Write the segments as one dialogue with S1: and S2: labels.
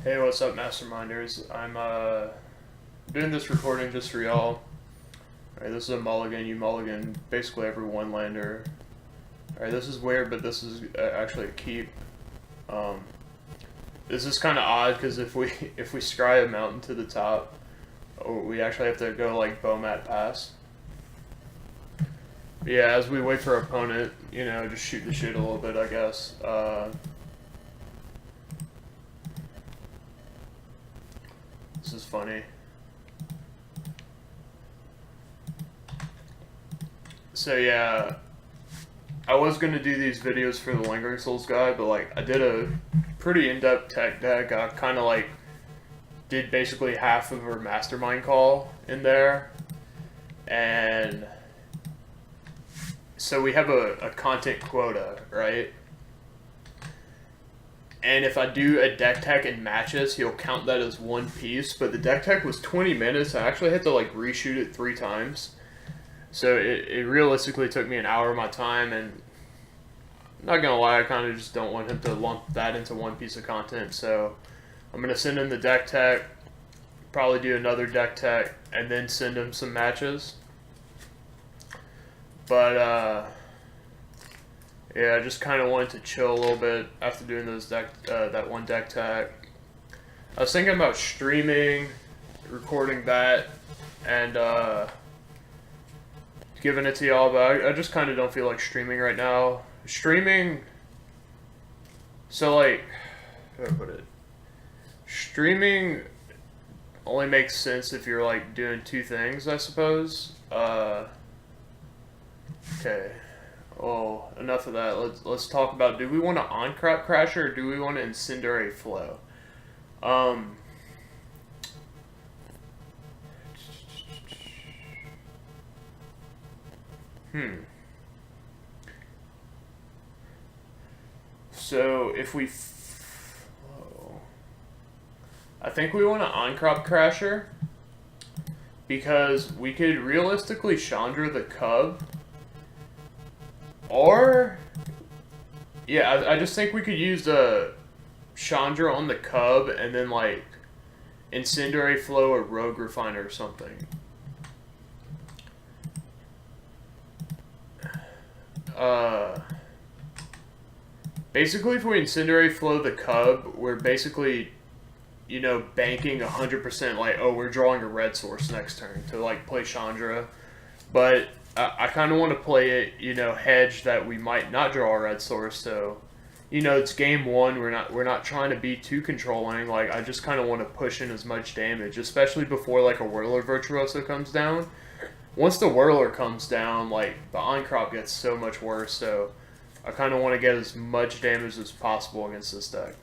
S1: Hey, what's up, Masterminders? I'm doing this recording just for y'all. Alright, this is a mulligan, you mulligan basically every one lander. Alright, this is weird, but this is actually a keep. This is kind of odd because if we scry a mountain to the top, we actually have to go like Bomat Pass. But yeah, as we wait for our opponent, you know, just shoot the shit a little bit, I guess. This is funny. So yeah, I was gonna do these videos for the Lingering Souls guy, but like I did a pretty in-depth tech deck. I kind of like did basically half of her mastermind call in there, and so we have a content quota, right? And if I do a deck tech in matches, he'll count that as one piece. But the deck tech was 20 minutes. I actually had to like reshoot it 3 times. So it realistically took me an hour of my time. And not gonna lie, I kind of just don't want him to lump that into one piece of content. So I'm gonna send him the deck tech, probably do another deck tech, and then send him some matches. But yeah, I just kind of wanted to chill a little bit after doing those that one deck tech. I was thinking about streaming, recording that, and giving it to y'all, but I just kind of don't feel like streaming right now. Streaming, so like, how do I put it? Streaming only makes sense if you're like doing 2 things, I suppose. Okay. Oh, enough of that. Let's talk about, do we want to on-crop crasher or do we want to incendiary flow? So if we flow, I think we want to on-crop crasher because we could realistically Chandra the Cub. Or, yeah, I just think we could use the Chandra on the Cub and then, like, Incendiary Flow or Rogue Refiner or something. Basically, if we Incendiary Flow the Cub, we're basically, you know, banking 100%, like, oh, we're drawing a red source next turn to, like, play Chandra. But I kind of want to play it, you know, hedge that we might not draw a red source. So, you know, it's game 1. We're not trying to be too controlling. Like, I just kind of want to push in as much damage, especially before like a Whirler Virtuoso comes down. Once the Whirler comes down, like the on-crop gets so much worse. So, I kind of want to get as much damage as possible against this deck.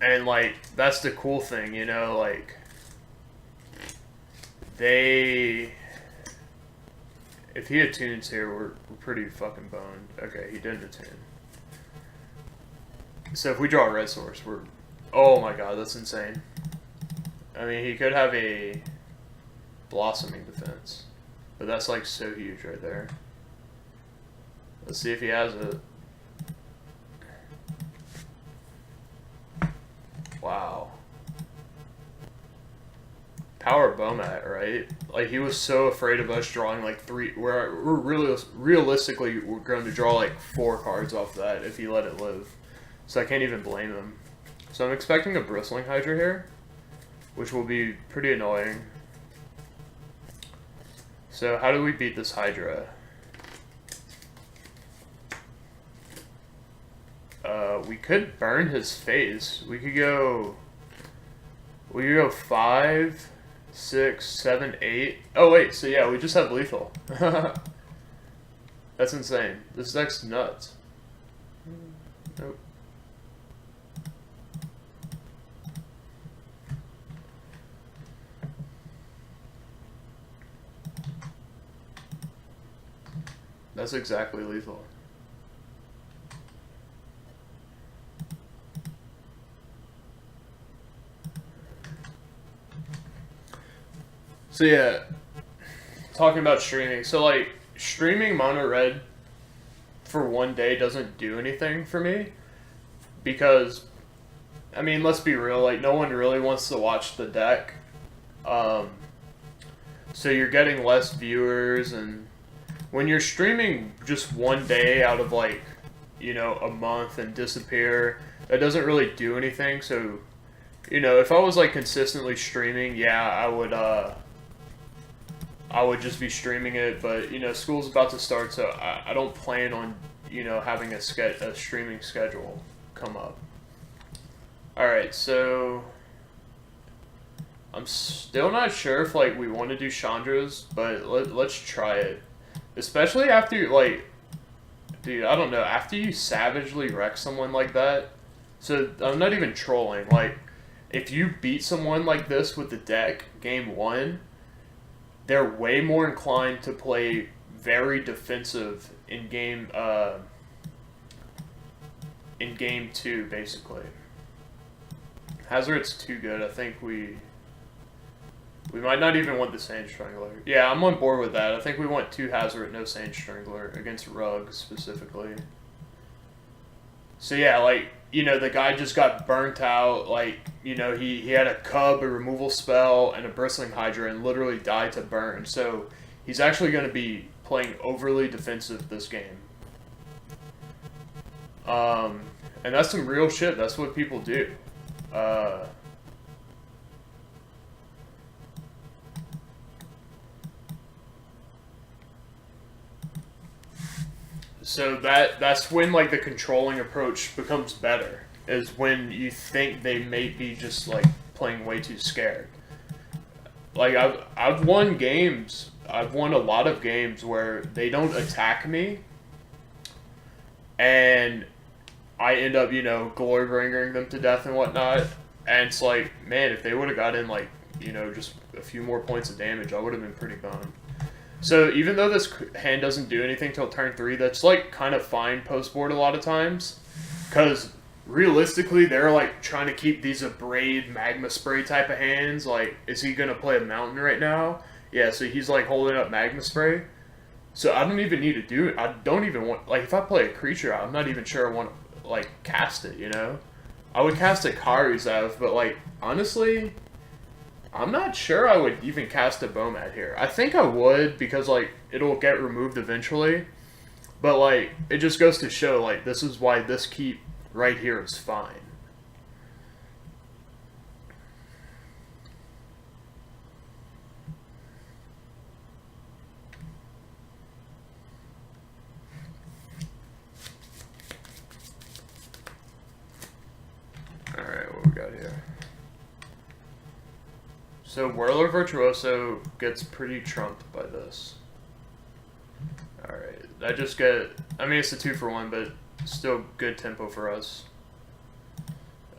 S1: And like that's the cool thing, you know, like. If he attunes here, we're pretty fucking boned. Okay, he didn't attune. So if we draw a red source, we're... Oh my god, that's insane. I mean, he could have a blossoming defense. But that's like so huge right there. Let's see if he has it. Wow. Power Bomat, right? Like, he was so afraid of us drawing like 3. We're really realistically we're going to draw like 4 cards off that if he let it live. So I can't even blame him. So I'm expecting a Bristling Hydra here, which will be pretty annoying. So how do we beat this Hydra? We could burn his face. We could go 5, 6, 7, 8. Oh wait, so yeah, we just have lethal. That's insane. This deck's nuts. Nope. That's exactly lethal. So yeah, talking about streaming. So like streaming mono red for one day doesn't do anything for me. because, I mean, let's be real, like, no one really wants to watch the deck. So you're getting less viewers, and when you're streaming just one day out of, like, you know, a month and disappear, that doesn't really do anything. So, you know, if I was, like, consistently streaming, yeah, I would just be streaming it, but, you know, school's about to start, so I don't plan on, you know, having a streaming schedule come up. Alright, so I'm still not sure if, like, we want to do Chandra's, but let's try it. Especially after, like, dude, I don't know, after you savagely wreck someone like that, so I'm not even trolling, like, if you beat someone like this with the deck, game 1, they're way more inclined to play very defensive in game 2, basically. Hazard's too good. I think we might not even want the Sage Strangler. Yeah, I'm on board with that. I think we want 2 Hazard, no Sage Strangler against Rug specifically. So yeah, like, you know, the guy just got burnt out. Like, you know, he had a Cub, a removal spell, and a Bristling Hydra, and literally died to burn. So he's actually going to be playing overly defensive this game. And that's some real shit. That's what people do. So that's when, like, the controlling approach becomes better, is when you think they may be just, like, playing way too scared. Like, I've won games. I've won a lot of games where they don't attack me, and I end up, you know, glory-bringing them to death and whatnot. And it's like, man, if they would have got in, like, you know, just a few more points of damage, I would have been pretty bummed. So even though this hand doesn't do anything till turn 3, that's, like, kind of fine post-board a lot of times. Because realistically, they're, like, trying to keep these Abrade Magma Spray type of hands. Like, is he going to play a Mountain right now? Yeah, so he's, like, holding up Magma Spray. So I don't even need to do it. I don't even want... Like, if I play a creature, I'm not even sure I want to, like, cast it, you know? I would cast a Karuzev, but, like, honestly, I'm not sure I would even cast a Bomat here. I think I would, because, like, it'll get removed eventually. But, like, it just goes to show, like, this is why this keep right here is fine. Alright, what we got here? So Whirler Virtuoso gets pretty trumped by this. Alright, I just get... I mean, it's a 2-for-1, but still good tempo for us.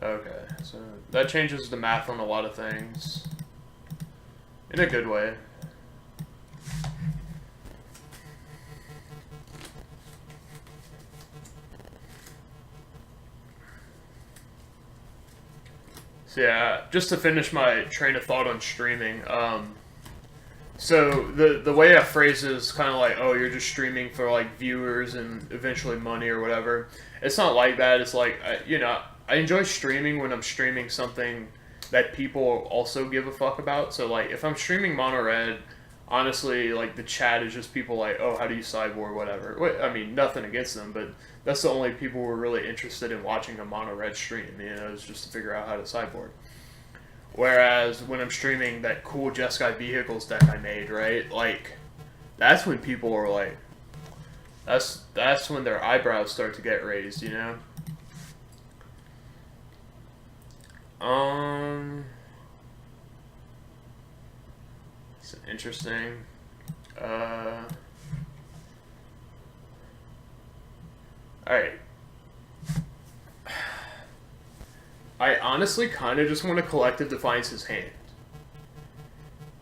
S1: Okay, so that changes the math on a lot of things. In a good way. So yeah, just to finish my train of thought on streaming, so the way I phrase it is kind of like, oh, you're just streaming for, like, viewers and eventually money or whatever. It's not like that. It's like, you know, I enjoy streaming when I'm streaming something that people also give a fuck about. So, like, if I'm streaming Mono Red, honestly, like, the chat is just people like, oh, how do you sideboard, whatever. I mean, nothing against them, but that's the only people who are really interested in watching a Mono Red stream, you know, is just to figure out how to sideboard. Whereas when I'm streaming that cool Jeskai Vehicles deck I made, right, like, that's when people are like, that's when their eyebrows start to get raised, you know? It's interesting. Alright. I honestly kind of just want to Collective Defiance his hand.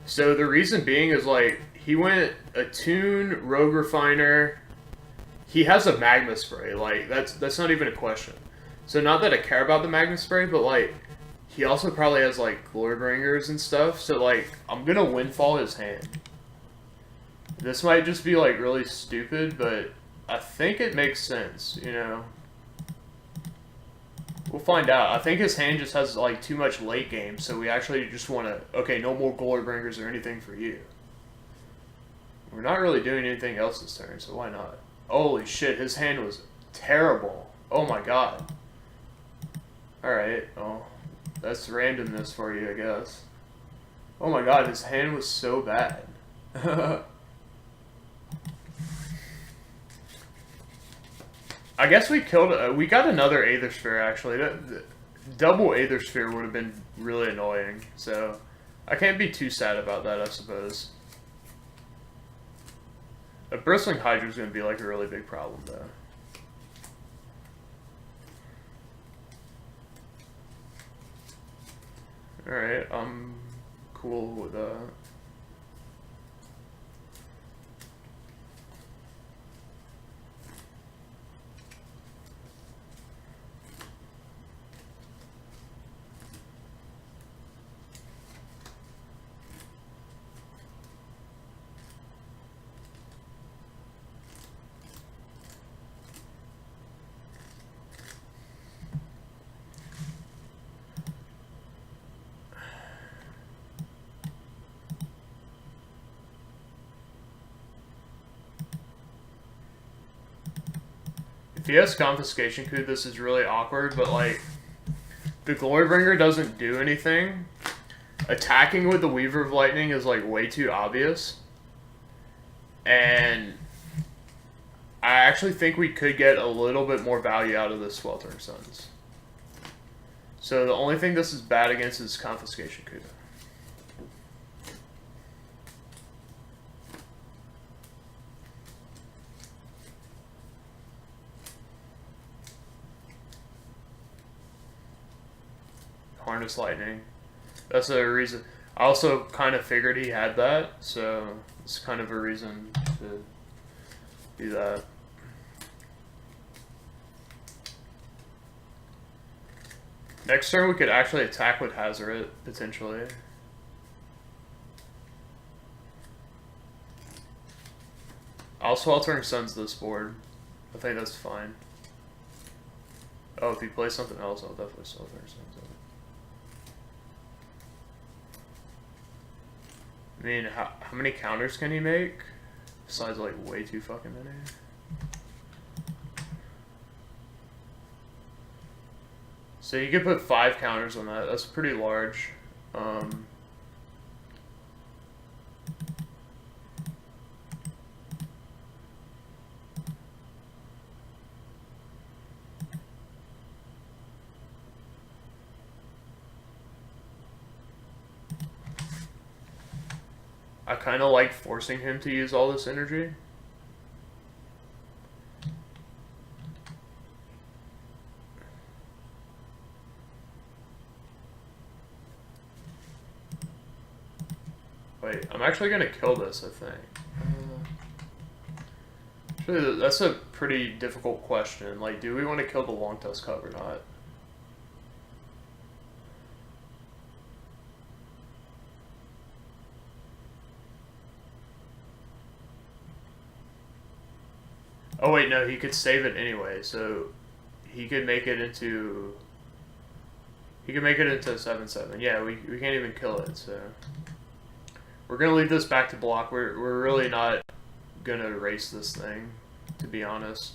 S1: So the reason being is, like, he went Attune, Rogue Refiner. He has a Magma Spray. Like, that's not even a question. So not that I care about the Magma Spray, but, like, he also probably has, like, Glorbringers and stuff. So, like, I'm gonna Windfall his hand. This might just be, like, really stupid, but I think it makes sense, you know? find out. I think his hand just has like too much late game, so we actually just want to. Okay, no more Glorbringers or anything for you. We're not really doing anything else this turn, so why not? Holy shit, his hand was terrible. Oh my god. Alright, well, that's randomness for you, I guess. Oh my god, his hand was so bad. I guess we killed. We got another Aether Sphere actually. The double Aether Sphere would have been really annoying. So I can't be too sad about that, I suppose. A Bristling Hydra is going to be like a really big problem, though. All right, I'm cool with that. If he has Confiscation Coup, this is really awkward, but like, the Glorybringer doesn't do anything. Attacking with the Weaver of Lightning is like way too obvious. And I actually think we could get a little bit more value out of the Sweltering Suns. So the only thing this is bad against is Confiscation Coup. Harness Lightning. That's a reason. I also kind of figured he had that, so it's kind of a reason to do that. Next turn we could actually attack with Hazoret, potentially. I'll Sweltering Suns this board. I think that's fine. Oh, if he plays something else, I'll definitely Sweltering Suns it. I mean, how many counters can he make? Besides, like, way too fucking many. So you could put 5 counters on that. That's pretty large. I kind of like forcing him to use all this energy. Wait, I'm actually gonna kill this, I think. Actually, that's a pretty difficult question. Like, do we want to kill the Long Tusk Cub or not? Oh wait, no, he could save it anyway, so he could make it into... He could make it into 7/7. Yeah, we can't even kill it, so... We're gonna leave this back to block. We're really not gonna erase this thing, to be honest.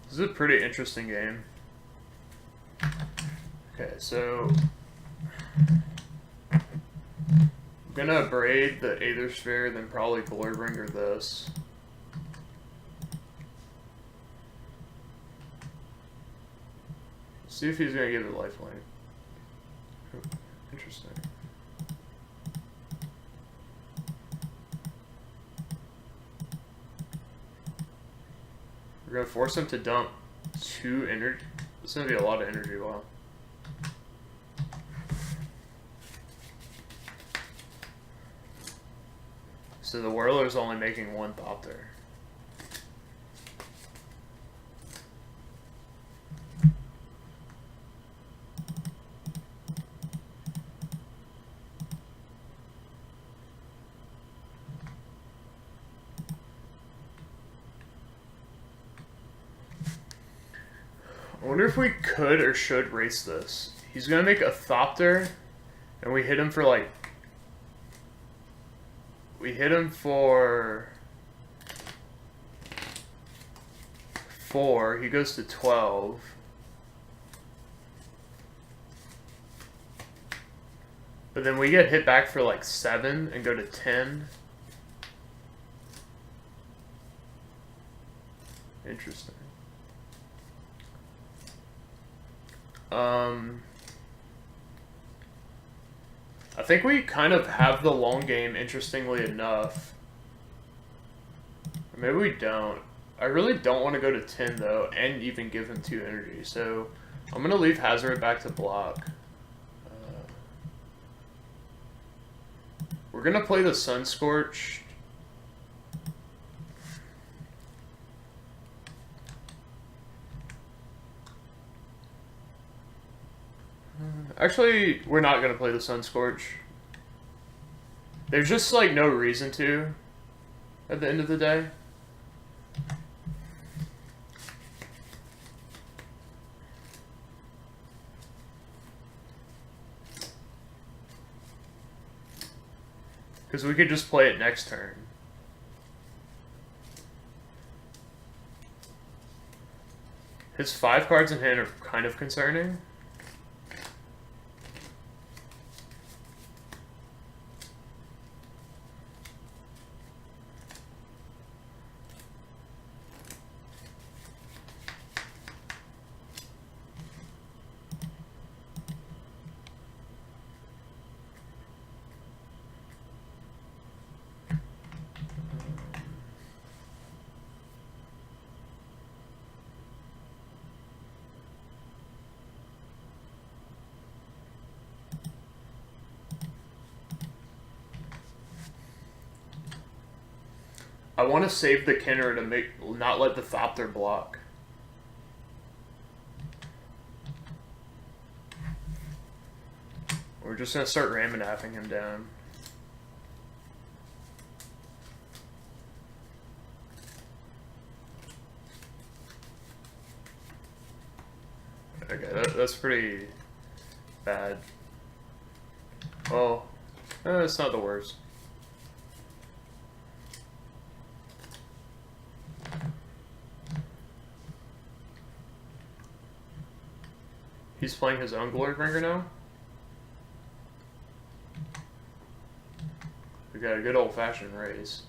S1: This is a pretty interesting game. Okay, so I'm gonna braid the Aether Sphere, then probably Glorybringer this. See if he's gonna give it lifelink. Interesting. We're gonna force him to dump 2 energy. It's gonna be a lot of energy. Wow. So the Whirler's only making 1 Thopter. I wonder if we could or should race this. He's gonna make a Thopter, and we hit him for like... We hit him for 4. He goes to 12. But then we get hit back for like 7 and go to 10. Interesting. I think we kind of have the long game, interestingly enough. Or maybe we don't. I really don't want to go to 10, though, and even give him 2 energy. So I'm going to leave Hazard back to block. We're going to play the Sunscorched. Actually, we're not going to play the Sunscorch. There's just, like, no reason to at the end of the day. Because we could just play it next turn. His 5 cards in hand are kind of concerning. I want to save the Kenner to not let the Thopter block. We're just going to start Raminapping him down. Okay, that's pretty bad. Well, it's not the worst. He's playing his own Glorybringer now. We got a good old-fashioned raise.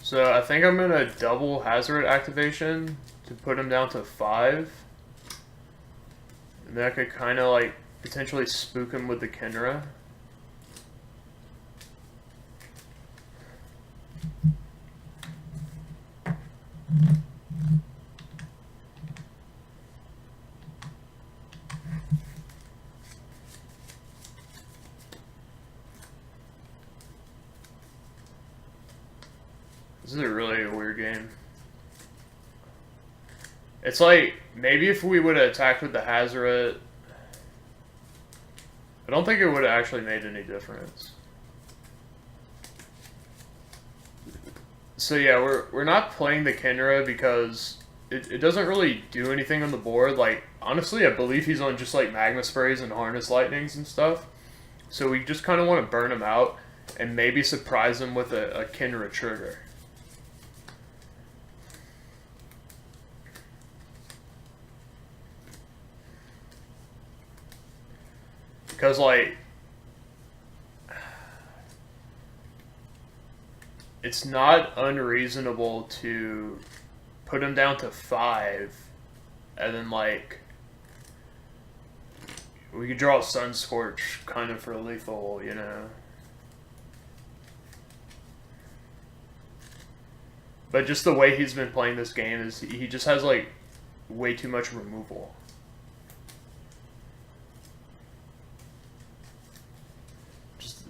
S1: So I think I'm gonna double Hazard activation to put him down to 5. And then I could kind of like potentially spook him with the Kenra. This is a really weird game. It's like, maybe if we would have attacked with the Hazoret, I don't think it would have actually made any difference. So yeah, we're not playing the Kenra because it doesn't really do anything on the board. Like, honestly, I believe he's on just like Magma Sprays and Harness Lightnings and stuff. So we just kind of want to burn him out. and maybe surprise him with a Kinra trigger. Because, like, it's not unreasonable to put him down to 5, and then, like, we could draw a Sunscorch kind of for lethal, you know? But just the way he's been playing this game is he just has, like, way too much removal. Just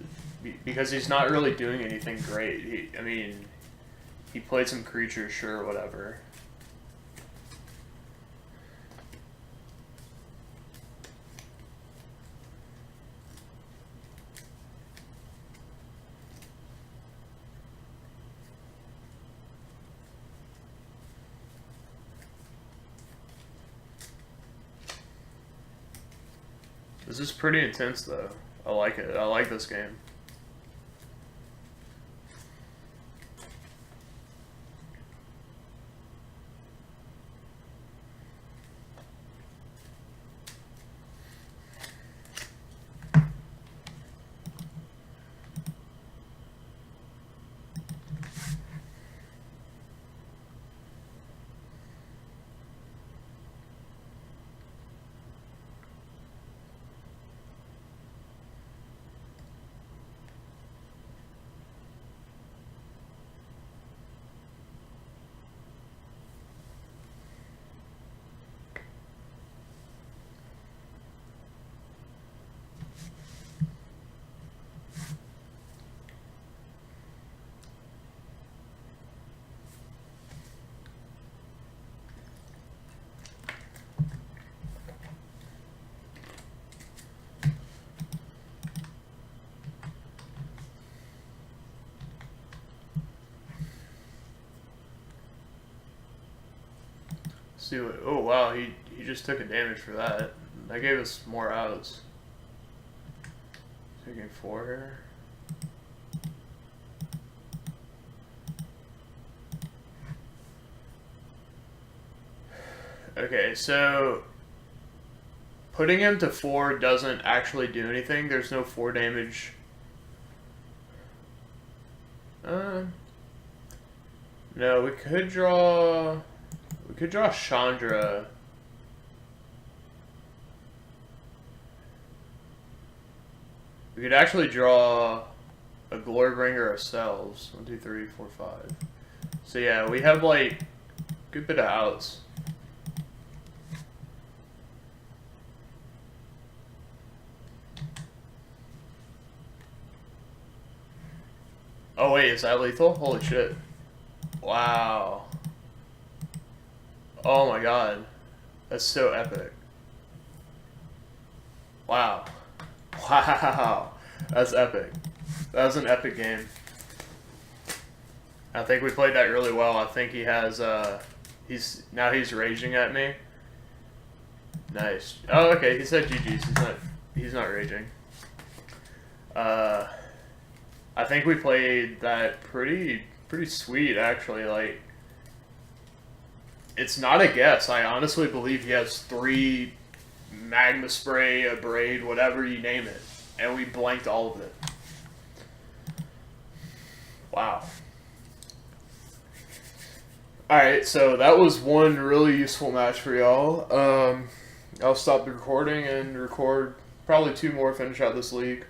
S1: because he's not really doing anything great. I mean, he played some creatures, sure, whatever. This is pretty intense, though. I like it. I like this game. See what? Oh wow, he just took a damage for that. That gave us more outs. Taking 4 here. Okay, so putting him to 4 doesn't actually do anything. There's no 4 damage. No, we could draw. We could draw Chandra. We could actually draw a Glorybringer ourselves. 1, 2, 3, 4, 5. So yeah, we have like a good bit of outs. Oh wait, is that lethal? Holy shit. Wow. Oh my god. That's so epic. Wow. Wow. That's epic. That was an epic game. I think we played that really well. I think he has, he's raging at me. Nice. Oh, okay, he said GG's. He's not raging. I think we played that pretty sweet, actually. Like, it's not a guess. I honestly believe he has 3 Magma Spray, a Braid, whatever you name it. And we blanked all of it. Wow. Alright, so that was one really useful match for y'all. I'll stop the recording and record probably 2 more, finish out this league.